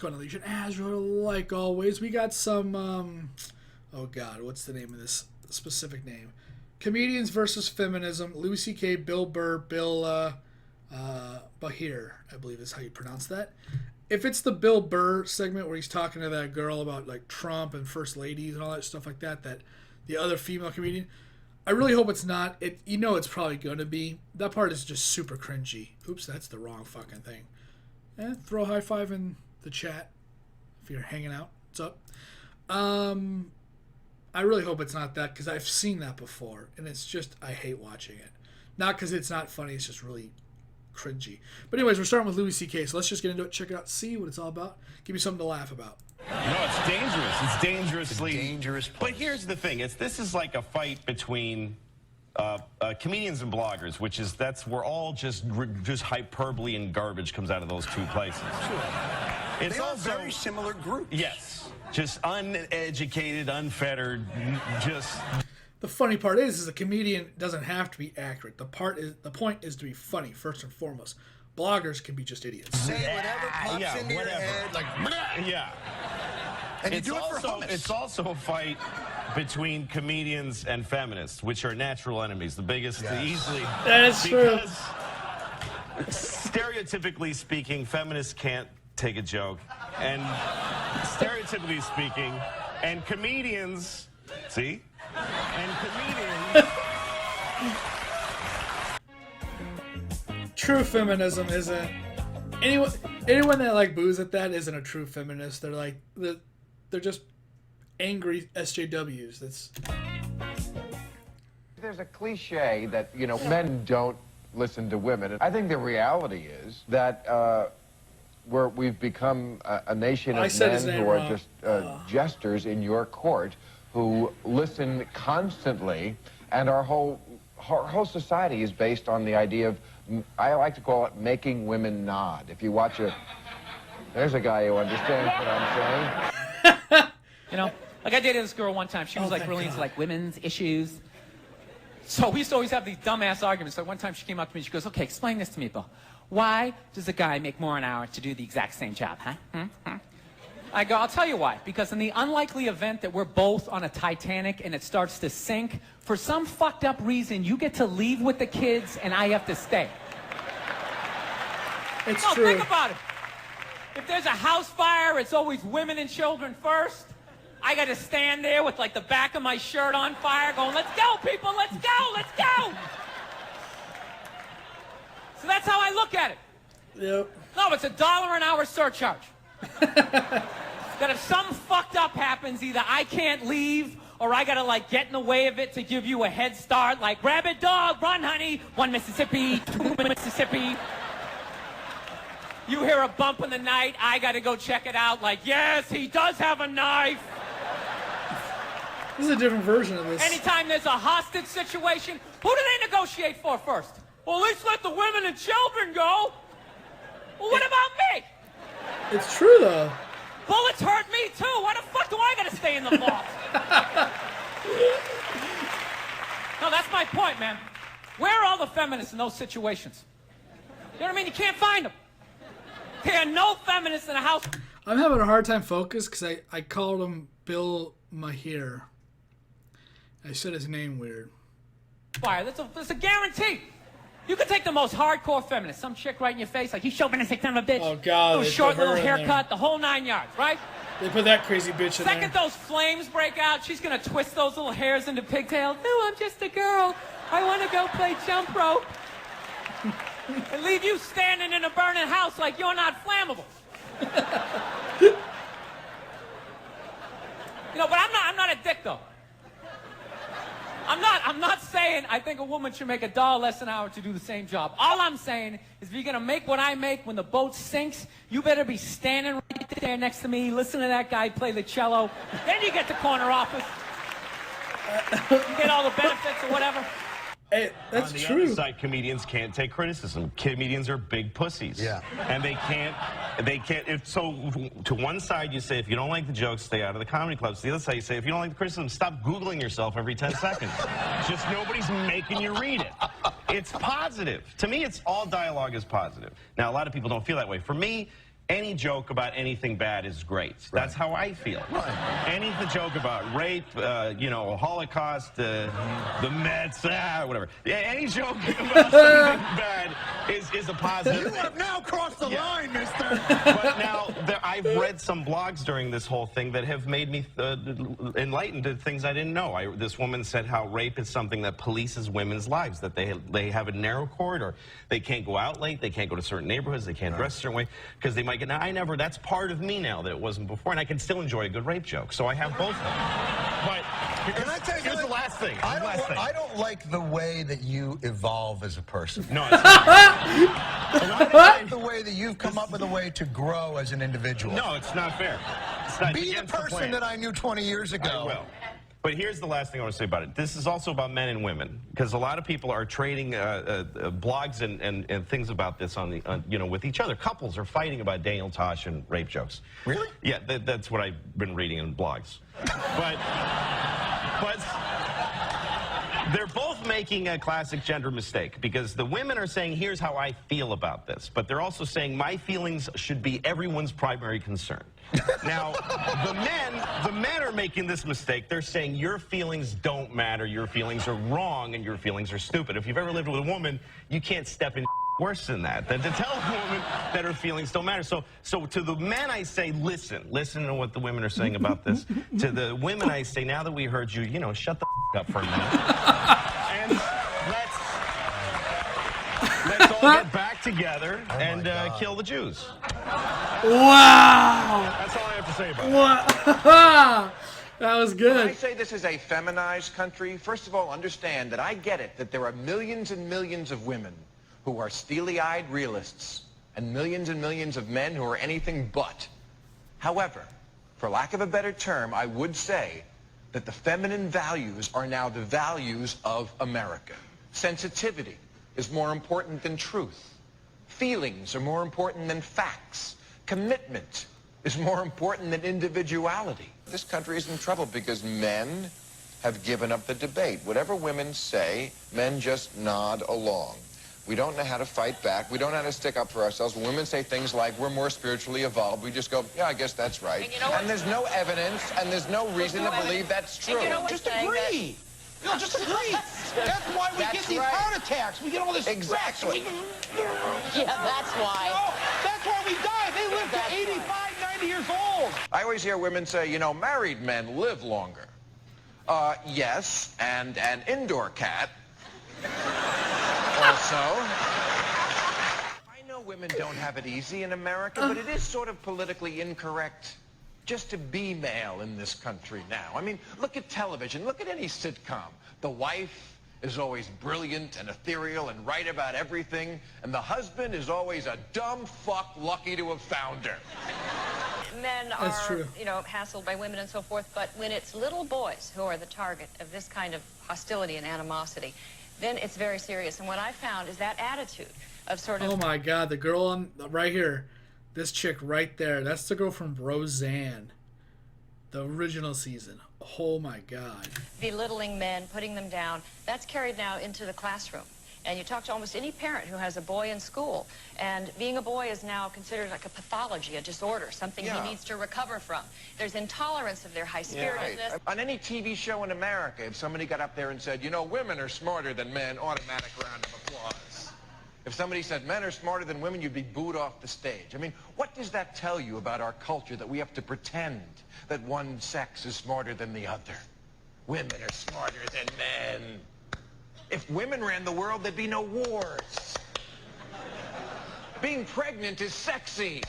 going on, Legion? As like always, we got some, oh God, what's the name of this specific name? Comedians versus Feminism, Louis C.K., Bill Burr, Bill Maher, I believe is how you pronounce that. If it's the Bill Burr segment where he's talking to that girl about like Trump and first ladies and all that stuff like that, that the other female comedian, I really hope it's not. It's probably going to be. That part is just super cringy. Oops, that's the wrong fucking thing. Throw a high five in the chat if you're hanging out. What's up? I really hope it's not that because I've seen that before and it's just, I hate watching it. Not because it's not funny, it's just really cringy. But anyways, we're starting with Louis C.K., so let's just get into it, check it out, see what it's all about. Give me something to laugh about. No, it's dangerous. It's dangerously... It's a dangerous place. But here's the thing. This is like a fight between comedians and bloggers, which is, we're all just hyperbole and garbage comes out of those two places. Sure. It's they are also very similar groups. Yes. Just uneducated, unfettered, just... The funny part is a comedian doesn't have to be accurate. The point is to be funny, first and foremost. Bloggers can be just idiots. Say whatever pops into your head. Like, yeah. And you do it for hummus. It's also a fight between comedians and feminists, which are natural enemies. The biggest, easily... That's true. Stereotypically speaking, feminists can't take a joke. And stereotypically speaking, and comedians... See? And comedians... True feminism isn't... Anyone that like boos at that isn't a true feminist. They're like... They're just angry SJWs. There's a cliche that, men don't listen to women. I think the reality is that we've become a nation of men who are just jesters in your court who listen constantly, and our whole society is based on the idea of, I like to call it making women nod. If you watch there's a guy who understands what I'm saying. Like I dated this girl one time. She was like really into like women's issues. So we used to always have these dumbass arguments. So one time she came up to me, she goes, okay, explain this to me, Bill. Why does a guy make more an hour to do the exact same job, huh? I go, I'll tell you why. Because in the unlikely event that we're both on a Titanic and it starts to sink, for some fucked up reason, you get to leave with the kids and I have to stay. It's true. Think about it. If there's a house fire, it's always women and children first. I got to stand there with like the back of my shirt on fire going, let's go, people, let's go, let's go. So that's how I look at it. Yep. No, it's $1 an hour surcharge. That if something fucked up happens, either I can't leave or I gotta like get in the way of it to give you a head start, like rabid dog, run honey, 1 Mississippi, 2 Mississippi. You hear a bump in the night, I gotta go check it out, like, yes, he does have a knife. This is a different version of this. Anytime there's a hostage situation, who do they negotiate for first? Well, at least let the women and children go. Well, what about me? It's true, though. Bullets hurt me, too. Why the fuck do I gotta stay in the vault? No, that's my point, man. Where are all the feminists in those situations? You know what I mean? You can't find them. There are no feminists in the house. I'm having a hard time focus because I called him Bill Maher. I said his name weird. Fire. That's a guarantee. You could take the most hardcore feminist, some chick right in your face, like, you chauvinistic son of a bitch. Oh, God. Little short little haircut, the whole 9 yards, right? They put that crazy bitch in there. Second those flames break out, she's going to twist those little hairs into pigtails. No, I'm just a girl. I want to go play jump rope. And leave you standing in a burning house like you're not flammable. But I'm not a dick, though. I'm not saying I think a woman should make $1 less an hour to do the same job. All I'm saying is if you're going to make what I make when the boat sinks, you better be standing right there next to me, listen to that guy play the cello. Then you get the corner office. You get all the benefits or whatever. Hey, that's true. On the other side, comedians can't take criticism. Comedians are big pussies. Yeah. And they can't, so to one side you say, if you don't like the jokes, stay out of the comedy clubs. To the other side you say, if you don't like the criticism, stop Googling yourself every 10 seconds. Just nobody's making you read it. It's positive. To me, it's all dialogue is positive. Now, a lot of people don't feel that way. For me, any joke about anything bad is great. That's how I feel. Any joke about rape, you know, Holocaust, the Mets, whatever. Yeah, any joke about something bad is a positive. You have now crossed the line, mister. But now, I've read some blogs during this whole thing that have made me enlightened to things I didn't know. This woman said how rape is something that polices women's lives, that they have a narrow corridor. They can't go out late, they can't go to certain neighborhoods, they can't dress a certain way, because they might get, now that's part of me now that it wasn't before, and I can still enjoy a good rape joke. So I have both of them. But here's the last thing. I don't like the way that you evolve as a person. No, it's not. I don't like the way that you've come up with a way to grow as an individual. No, it's not fair. It's not Be the person that I knew 20 years ago. I will. But here's the last thing I want to say about it. This is also about men and women, because a lot of people are trading blogs and things about this on the you know, with each other. Couples are fighting about Daniel Tosh and rape jokes. Really? Yeah, that's what I've been reading in blogs. But they're both making a classic gender mistake, because the women are saying, here's how I feel about this, but they're also saying my feelings should be everyone's primary concern. Now, the men are making this mistake. They're saying your feelings don't matter, your feelings are wrong, and your feelings are stupid. If you've ever lived with a woman, you can't step in worse than that, than to tell a woman that her feelings don't matter. So to the men I say, listen to what the women are saying about this. To the women I say, now that we heard you, you know, shut the up for a minute. And let's all get back together and kill the Jews. Wow! That's all I have to say about Wow. That was good. When I say this is a feminized country, first of all, understand that I get it, that there are millions and millions of women who are steely-eyed realists and millions of men who are anything but. However, for lack of a better term, I would say that the feminine values are now the values of America. Sensitivity is more important than truth. Feelings are more important than facts. Commitment is more important than individuality. This country is in trouble because men have given up the debate. Whatever women say, men just nod along. We don't know how to fight back. We don't know how to stick up for ourselves. When women say things like, we're more spiritually evolved, we just go, yeah, I guess that's right. And, you know what? And there's no evidence, and there's no reason to believe that's true. And you know what? Just agree. No, just agree. That's why we get these heart attacks. We get all this Exactly. Yeah, that's why. No, that's why we die. They live to 85, 90 years old. I always hear women say, you know, married men live longer. Yes, and an indoor cat. Also, I know women don't have it easy in America, but it is sort of politically incorrect just to be male in this country now. I mean, look at television. Look at any sitcom. The wife is always brilliant and ethereal and right about everything, and the husband is always a dumb fuck lucky to have found her. Men are, you know, hassled by women and so forth, but when it's little boys who are the target of this kind of hostility and animosity, then it's very serious. And what I found is that attitude of sort of... Oh my God, the girl on right here, this chick right there, that's the girl from Roseanne, the original season. Oh my God. Belittling men, putting them down, that's carried now into the classroom. And you talk to almost any parent who has a boy in school, and being a boy is now considered like a pathology, a disorder, something he needs to recover from. There's intolerance of their high-spiritedness. Right. On any TV show in America, if somebody got up there and said, you know, women are smarter than men, automatic round of applause. If somebody said men are smarter than women, you'd be booed off the stage. I mean, what does that tell you about our culture, that we have to pretend that one sex is smarter than the other? Women are smarter than men. If women ran the world, there'd be no wars. Being pregnant is sexy.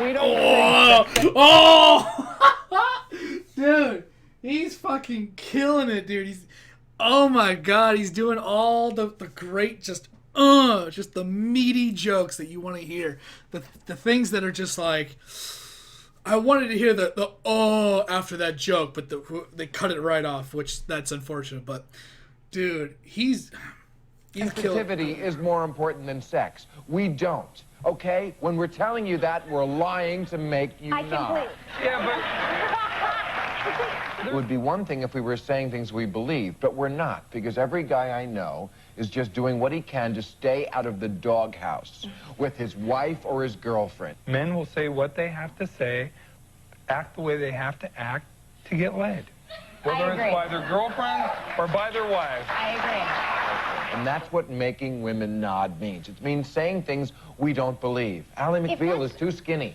We don't Dude, he's fucking killing it, dude. He's, oh my God, he's doing all the great, just the meaty jokes that you want to hear. The things that are just like, I wanted to hear the after that joke, but they cut it right off, which that's unfortunate, but dude, he's Sensitivity is more important than sex. We don't, okay? When we're telling you that, we're lying to make you not. Yeah, but... It would be one thing if we were saying things we believe, but we're not, because every guy I know is just doing what he can to stay out of the doghouse with his wife or his girlfriend. Men will say what they have to say, act the way they have to act to get laid. Whether it's by their girlfriend or by their wife. I agree. And that's what making women nod means. It means saying things we don't believe. Ally McBeal is too skinny.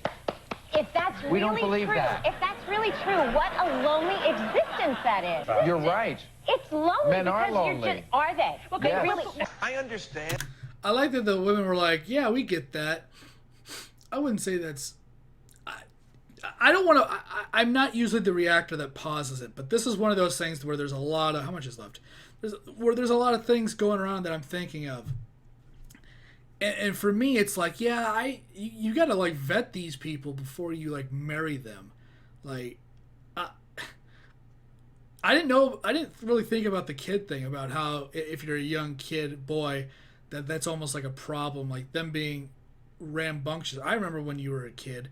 If that's We really don't believe true, that. if that's really true, what a lonely existence that is. You're right. It's lonely. Men are because lonely. You're just, are they? Well, Yes. really. I understand. I like that the women were like, yeah, we get that. I wouldn't say that's... I don't want to... I'm not usually the reactor that pauses it, but this is one of those things where there's a lot of... How much is left? There's a lot of things going around that I'm thinking of. And for me, it's like, yeah, you got to, like, vet these people before you, like, marry them. Like, I didn't really think about the kid thing, about how if you're a young kid, boy, that's almost like a problem, like them being rambunctious. I remember when you were a kid,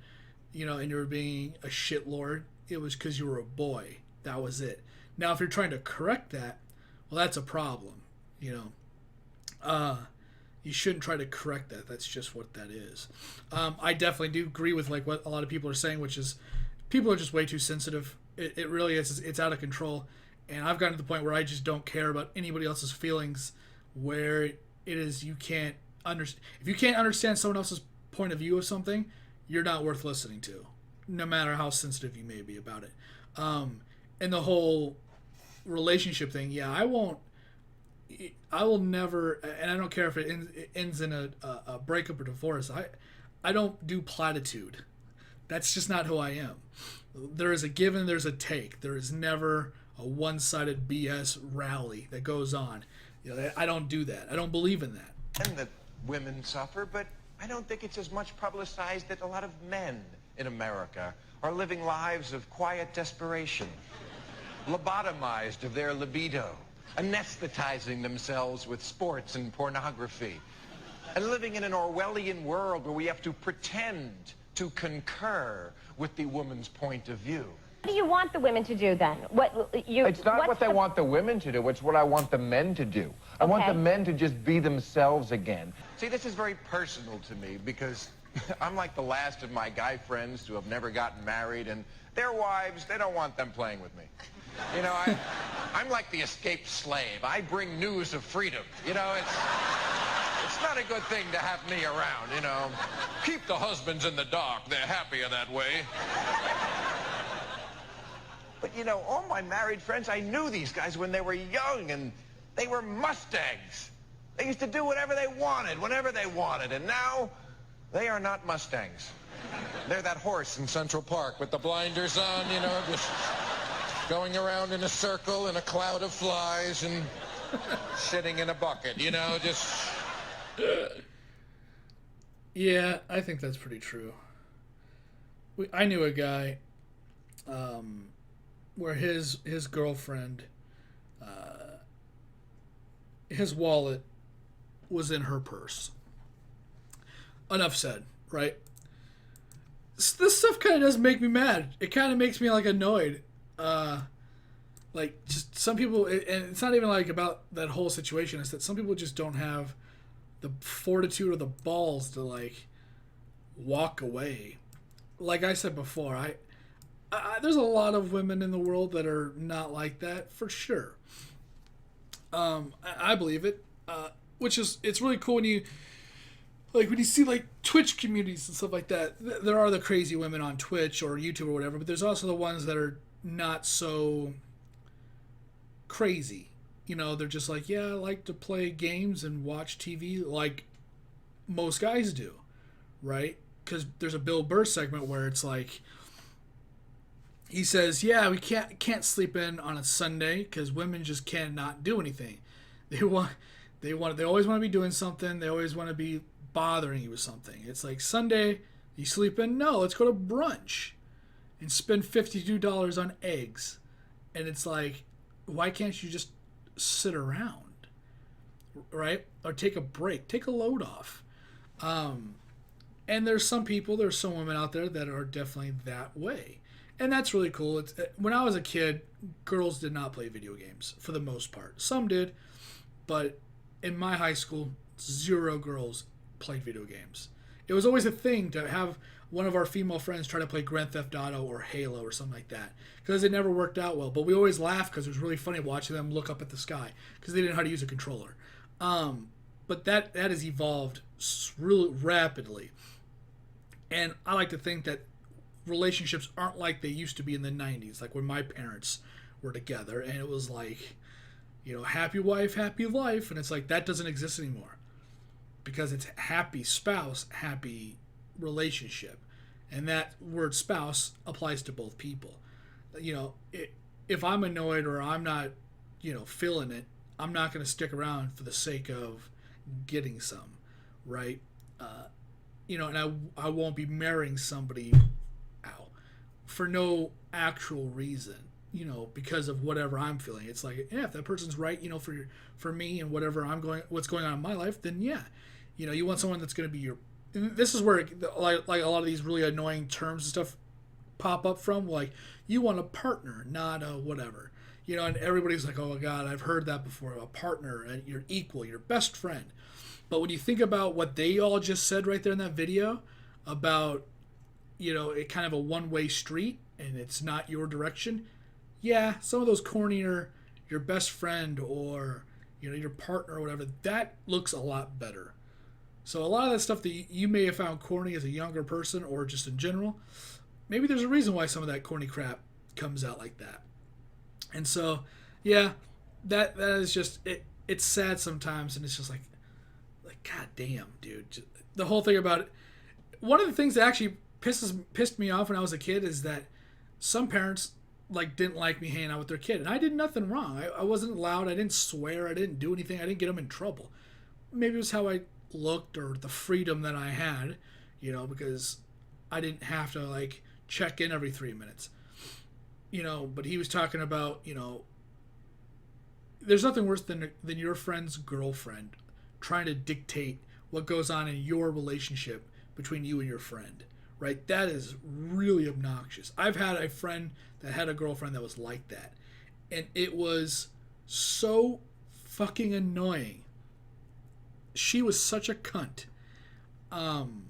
you know, and you were being a shitlord, it was because you were a boy. That was it. Now, if you're trying to correct that, well, that's a problem, you know. You shouldn't try to correct that. That's just what that is. I definitely do agree with like what a lot of people are saying, which is people are just way too sensitive. It really is. It's out of control. And I've gotten to the point where I just don't care about anybody else's feelings, where it is you can't understand. If you can't understand someone else's point of view of something, you're not worth listening to, no matter how sensitive you may be about it. And the whole relationship thing, yeah, I will never, and I don't care if it ends in a breakup or divorce. I don't do platitude. That's just not who I am. There is a give and there's a take. There is never a one-sided BS rally that goes on. You know, I don't do that. I don't believe in that. And that women suffer, but I don't think it's as much publicized that a lot of men in America are living lives of quiet desperation, lobotomized of their libido, anesthetizing themselves with sports and pornography, and living in an Orwellian world where we have to pretend to concur with the woman's point of view. What do you want the women to do then? It's not what they want the women to do. It's what I want the men to do. I want the men to just be themselves again. See, this is very personal to me because I'm like the last of my guy friends who have never gotten married, and their wives, they don't want them playing with me. You know, I'm like the escaped slave. I bring news of freedom. You know, it's not a good thing to have me around, you know. Keep the husbands in the dark. They're happier that way. But, you know, all my married friends, I knew these guys when they were young, and they were Mustangs. They used to do whatever they wanted, whenever they wanted, and now they are not Mustangs. They're that horse in Central Park with the blinders on, you know, just going around in a circle in a cloud of flies and sitting in a bucket, you know, just... Yeah, I think that's pretty true. I knew a guy where his girlfriend, his wallet was in her purse. Enough said, right? This stuff kind of does make me mad. It kind of makes me like annoyed. Like just some people, and it's not even like about that whole situation. It's that some people just don't have the fortitude or the balls to like walk away. Like I said before, I there's a lot of women in the world that are not like that for sure. I believe it, which is it's really cool when you see like Twitch communities and stuff like that. There are the crazy women on Twitch or YouTube or whatever, but there's also the ones that are not so crazy. You know, they're just like, yeah, I like to play games and watch TV like most guys do, right? Because there's a Bill Burr segment where it's like, he says, yeah, we can't sleep in on a Sunday because women just cannot do anything. They always want to be doing something. They always want to be bothering you with something. It's like, Sunday, you sleep in? No, let's go to brunch and spend $52 on eggs. And it's like, why can't you just sit around, right? Or take a break, take a load off. And there's some women out there that are definitely that way. And that's really cool. When I was a kid, girls did not play video games for the most part. Some did, but in my high school, 0 girls played video games. It was always a thing to have one of our female friends try to play Grand Theft Auto or Halo or something like that, because it never worked out well. But we always laughed because it was really funny watching them look up at the sky because they didn't know how to use a controller. But that has evolved really rapidly. And I like to think that relationships aren't like they used to be in the 90s, like when my parents were together and it was like, happy wife, happy life. And it's like, that doesn't exist anymore because it's happy spouse, happy relationship. And that word spouse applies to both people. If I'm annoyed or I'm not, feeling it, I'm not going to stick around for the sake of getting some, right? And I won't be marrying somebody for no actual reason, because of whatever I'm feeling. It's like, yeah, if that person's right, for me and what's going on in my life, then yeah, you want someone that's going to be your. This is where like a lot of these really annoying terms and stuff pop up from. Like, you want a partner, not a whatever, and everybody's like, oh my God, I've heard that before. A partner, and your equal, your best friend. But when you think about what they all just said right there in that video about, it kind of a one-way street and it's not your direction. Yeah, some of those cornier, your best friend or, your partner or whatever, that looks a lot better. So a lot of that stuff that you may have found corny as a younger person or just in general, maybe there's a reason why some of that corny crap comes out like that. And so, yeah, that is just, it's sad sometimes, and it's just like, God damn, dude. The whole thing about it. One of the things that actually pissed me off when I was a kid is that some parents didn't like me hanging out with their kid, and I did nothing wrong. I wasn't loud. I didn't swear. I didn't do anything. I didn't get them in trouble. Maybe it was how I looked or the freedom that I had, because I didn't have to check in every 3 minutes. But he was talking about, there's nothing worse than your friend's girlfriend trying to dictate what goes on in your relationship between you and your friend, right? That is really obnoxious. I've had a friend that had a girlfriend that was like that, and it was so fucking annoying. She was such a cunt. And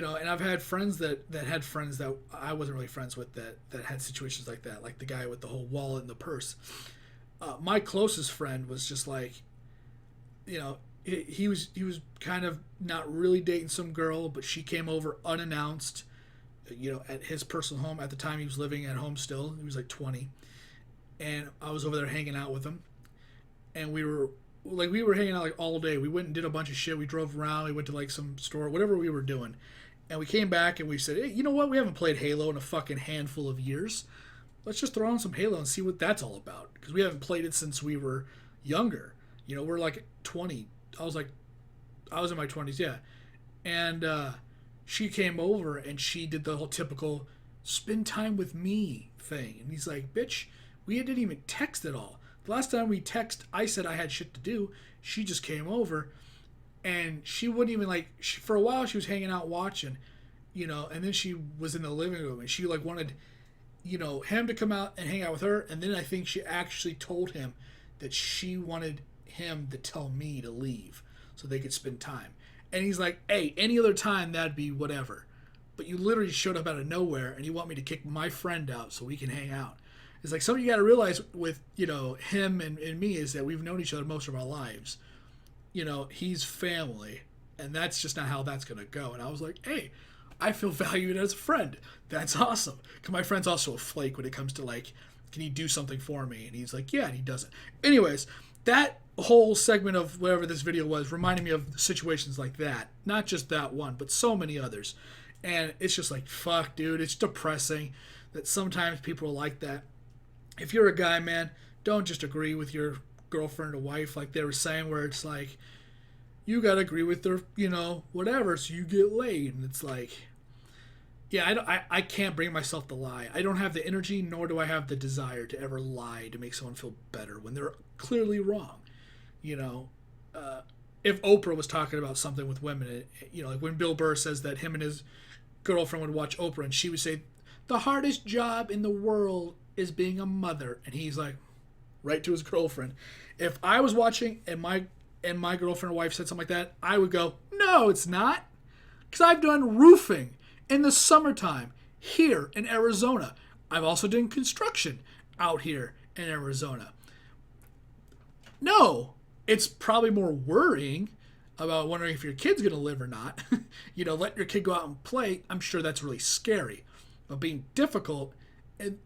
I've had friends that had friends that I wasn't really friends with that had situations like that, like the guy with the whole wallet and the purse. My closest friend was just like, he was kind of not really dating some girl, but she came over unannounced, at his personal home. At the time, he was living at home still. He was 20, and I was over there hanging out with him, and we were hanging out all day. We went and did a bunch of shit. We drove around. We went to some store, whatever we were doing, and we came back and we said, hey, you know what? We haven't played Halo in a fucking handful of years. Let's just throw on some Halo and see what that's all about, because we haven't played it since we were younger. We're 20. I was in my 20s, yeah. And she came over and she did the whole typical spend time with me thing. And he's like, bitch, we didn't even text at all. The last time we text, I said I had shit to do. She just came over and she wouldn't even for a while she was hanging out watching, and then she was in the living room and she wanted, him to come out and hang out with her. And then I think she actually told him that she wanted him to tell me to leave so they could spend time. And he's like, hey, any other time that'd be whatever, but you literally showed up out of nowhere and you want me to kick my friend out so we can hang out. It's like, something you got to realize with him and me is that we've known each other most of our lives. He's family, and that's just not how that's gonna go. And I was like, hey, I feel valued as a friend. That's awesome, because my friend's also a flake when it comes to can he do something for me? And he's like, yeah, and he doesn't. Anyways, that whole segment of whatever this video was reminded me of situations like that. Not just that one, but so many others. And it's just fuck, dude. It's depressing that sometimes people are like that. If you're a guy, man, don't just agree with your girlfriend or wife like they were saying, where it's you got to agree with their, whatever, so you get laid. And it's yeah, I can't bring myself to lie. I don't have the energy, nor do I have the desire to ever lie to make someone feel better when they're clearly wrong. If Oprah was talking about something with women, when Bill Burr says that him and his girlfriend would watch Oprah and she would say, the hardest job in the world is being a mother. And he's like, right to his girlfriend. If I was watching and my girlfriend or wife said something like that, I would go, no, it's not. Because I've done roofing in the summertime here in Arizona. I've also done construction out here in Arizona. No, it's probably more worrying about wondering if your kid's going to live or not. Let your kid go out and play. I'm sure that's really scary. But being difficult, and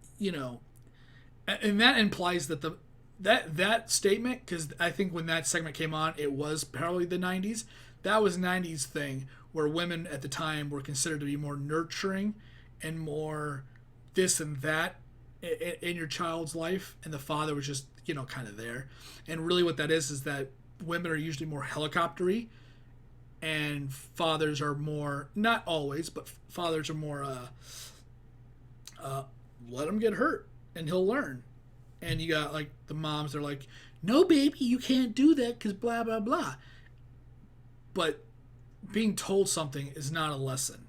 that implies that that statement, because I think when that segment came on, it was probably the 90s. That was 90s thing where women at the time were considered to be more nurturing and more this and that in your child's life, and the father was just kind of there. And really what that is that women are usually more helicoptery, and fathers are more, not always, but fathers are more let him get hurt and he'll learn. And you got like the moms, they're like, no baby, you can't do that because blah blah blah. But being told something is not a lesson,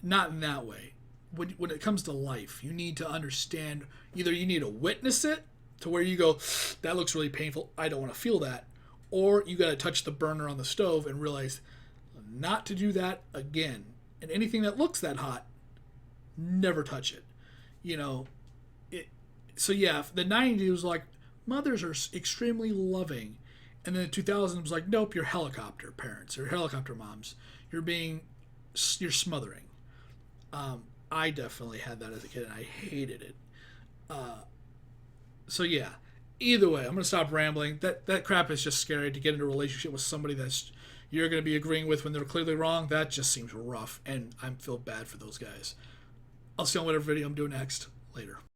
not in that way. When it comes to life, you need to understand, either you need to witness it to where you go, that looks really painful, I don't want to feel that, or you got to touch the burner on the stove and realize not to do that again. And anything that looks that hot, never touch it. So yeah, the 90s was like, mothers are extremely loving. And then the 2000s was like, nope, you're helicopter parents or helicopter moms. You're smothering. I definitely had that as a kid, and I hated it. So yeah, either way, I'm going to stop rambling. That crap is just scary. To get into a relationship with somebody that's you're going to be agreeing with when they're clearly wrong, that just seems rough, and I feel bad for those guys. I'll see you on whatever video I'm doing next. Later.